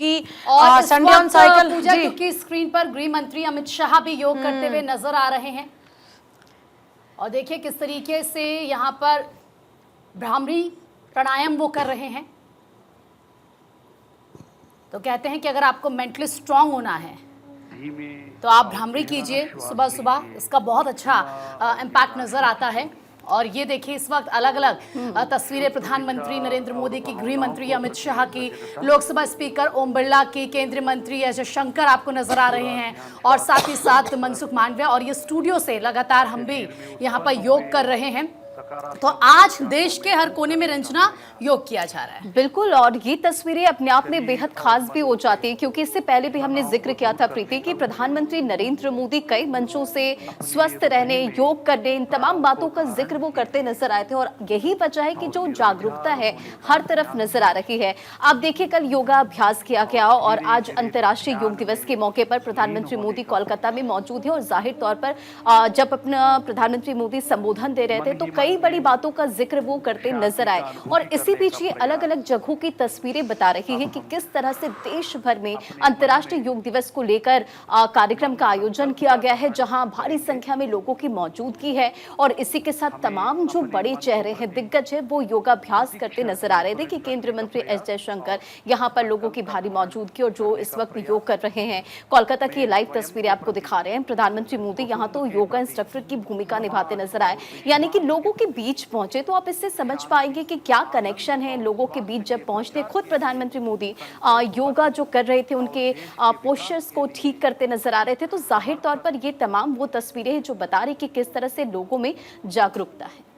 क्योंकि और Sunday on cycle पूजा, क्योंकि स्क्रीन पर गृह मंत्री अमित शाह भी योग करते हुए नजर आ रहे हैं। और देखिए किस तरीके से यहाँ पर भ्रामरी प्राणायाम वो कर रहे हैं। तो कहते हैं कि अगर आपको मेंटली स्ट्रांग होना है तो आप भ्रामरी कीजिए सुबह सुबह, इसका बहुत अच्छा इम्पैक्ट नज़र आता है। और ये देखिए इस वक्त अलग अलग तस्वीरें प्रधानमंत्री नरेंद्र मोदी की, गृह मंत्री अमित शाह की, लोकसभा स्पीकर ओम बिरला की, केंद्रीय मंत्री अजय जयशंकर आपको नजर आ रहे हैं और साथ ही साथ मनसुख मांडविया। और ये स्टूडियो से लगातार हम भी यहाँ पर योग कर रहे हैं। तो आज देश के हर कोने में रंजना योग किया जा रहा है। बिल्कुल, और ये तस्वीरें अपने आप में बेहद खास भी हो जाती है, क्योंकि इससे पहले भी हमने जिक्र किया था प्रीति कि प्रधानमंत्री नरेंद्र मोदी कई मंचों से स्वस्थ रहने, योग करने, इन तमाम बातों का जिक्र वो करते नजर आए थे। और यही वजह है कि जो जागरूकता है हर तरफ नजर आ रही है। आप देखिए कल योगा अभ्यास किया गया और आज अंतर्राष्ट्रीय योग दिवस के मौके पर प्रधानमंत्री मोदी कोलकाता में मौजूद है। और जाहिर तौर पर जब अपना प्रधानमंत्री मोदी संबोधन दे रहे थे तो कई बड़ी बातों का जिक्र वो करते नजर आए। और इसी बीच ये अलग अलग जगहों की तस्वीरें बता रही है कि किस तरह से देश भर में अंतर्राष्ट्रीय योग दिवस को लेकर कार्यक्रम का आयोजन किया गया है, जहां भारी संख्या में लोगों की मौजूदगी है। और इसी के साथ तमाम जो बड़े चेहरे हैं, दिग्गज है, वो योगाभ्यास करते नजर आ रहे थे कि केंद्रीय मंत्री एस जयशंकर यहां पर लोगों की भारी मौजूदगी और जो इस वक्त योग कर रहे हैं। कोलकाता की लाइव तस्वीरें आपको दिखा रहे हैं। प्रधानमंत्री मोदी यहां तो योगा इंस्ट्रक्टर की भूमिका निभाते नजर आए, यानी कि लोगों के बीच पहुंचे। तो आप इससे समझ पाएंगे कि क्या कनेक्शन है लोगों के बीच जब पहुंचते। खुद प्रधानमंत्री मोदी योगा जो कर रहे थे, उनके पोस्चर्स को ठीक करते नजर आ रहे थे। तो जाहिर तौर पर ये तमाम वो तस्वीरें हैं जो बता रही कि किस तरह से लोगों में जागरूकता है।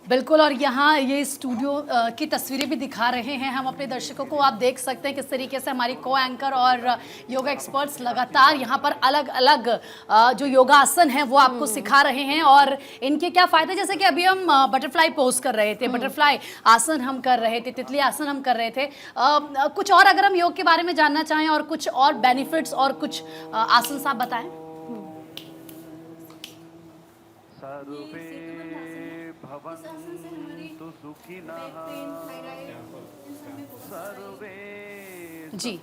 बिल्कुल, और यहाँ ये स्टूडियो की तस्वीरें भी दिखा रहे हैं हम अपने दर्शकों को। आप देख सकते हैं किस तरीके से हमारी को एंकर और योगा एक्सपर्ट्स लगातार यहाँ पर अलग अलग जो योगासन हैं वो आपको सिखा रहे हैं। और इनके क्या फ़ायदे, जैसे कि अभी हम बटरफ्लाई पोज कर रहे थे, बटरफ्लाई आसन हम कर रहे थे, तितली आसन हम कर रहे थे। कुछ और अगर हम योग के बारे में जानना चाहें और कुछ और बेनिफिट्स और कुछ आसन आप बताएं। जी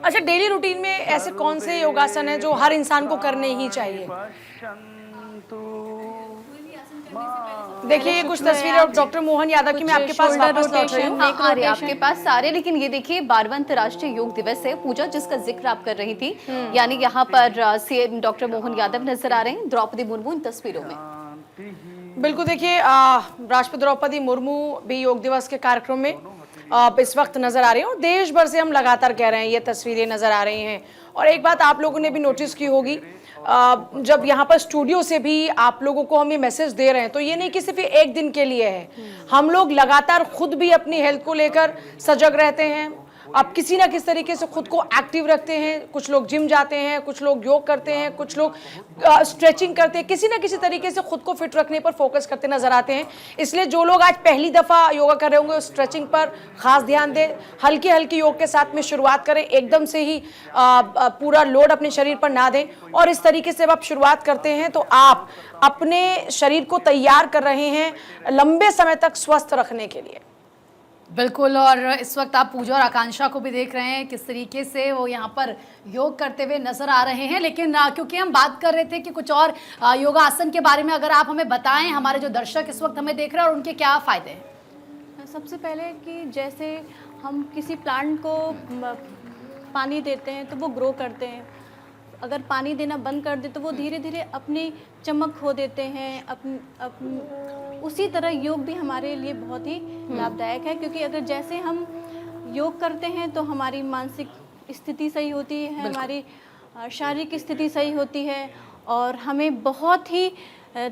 अच्छा, डेली रूटीन में ऐसे कौन से योगासन है जो हर इंसान को करने ही चाहिए? देखिए ये कुछ तस्वीरें डॉक्टर मोहन यादव की मैं आपके पास वापस लौट रही हूँ। आपके पास सारे, लेकिन ये देखिए 12वां अंतर्राष्ट्रीय योग दिवस है पूजा, जिसका जिक्र आप कर रही थी। यानी यहाँ पर सीएम डॉक्टर मोहन यादव नजर आ रहे हैं, द्रौपदी मुर्मू इन तस्वीरों में। बिल्कुल, देखिए राष्ट्रपति द्रौपदी मुर्मू भी योग दिवस के कार्यक्रम में इस वक्त नजर आ रही हैं। और देश भर से हम लगातार कह रहे हैं ये तस्वीरें नजर आ रही हैं। और एक बात आप लोगों ने भी नोटिस की होगी, जब यहाँ पर स्टूडियो से भी आप लोगों को हम ये मैसेज दे रहे हैं तो ये नहीं कि सिर्फ एक दिन के लिए है। हम लोग लगातार खुद भी अपनी हेल्थ को लेकर सजग रहते हैं। अब किसी ना किस तरीके से खुद को एक्टिव रखते हैं। कुछ लोग जिम जाते हैं, कुछ लोग योग करते हैं, कुछ लोग स्ट्रेचिंग करते हैं, किसी ना किसी तरीके से खुद को फिट रखने पर फोकस करते नजर आते हैं। इसलिए जो लोग आज पहली दफ़ा योगा कर रहे होंगे स्ट्रेचिंग पर खास ध्यान दें। हल्की हल्की योग के साथ में शुरुआत करें, एकदम से ही पूरा लोड अपने शरीर पर ना दें। और इस तरीके से जब आप शुरुआत करते हैं तो आप अपने शरीर को तैयार कर रहे हैं लंबे समय तक स्वस्थ रखने के लिए। बिल्कुल, और इस वक्त आप पूजा और आकांक्षा को भी देख रहे हैं किस तरीके से वो यहाँ पर योग करते हुए नजर आ रहे हैं। लेकिन क्योंकि हम बात कर रहे थे कि कुछ और योगासन के बारे में अगर आप हमें बताएं, हमारे जो दर्शक इस वक्त हमें देख रहे हैं और उनके क्या फ़ायदे हैं। सबसे पहले कि जैसे हम किसी प्लांट को पानी देते हैं तो वो ग्रो करते हैं। अगर पानी देना बंद कर दे तो वो धीरे धीरे अपनी चमक खो देते हैं। उसी तरह योग भी हमारे लिए बहुत ही लाभदायक है, क्योंकि अगर जैसे हम योग करते हैं तो हमारी मानसिक स्थिति सही होती है, हमारी शारीरिक स्थिति सही होती है और हमें बहुत ही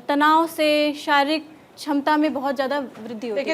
तनाव से शारीरिक क्षमता में बहुत ज़्यादा वृद्धि होती है।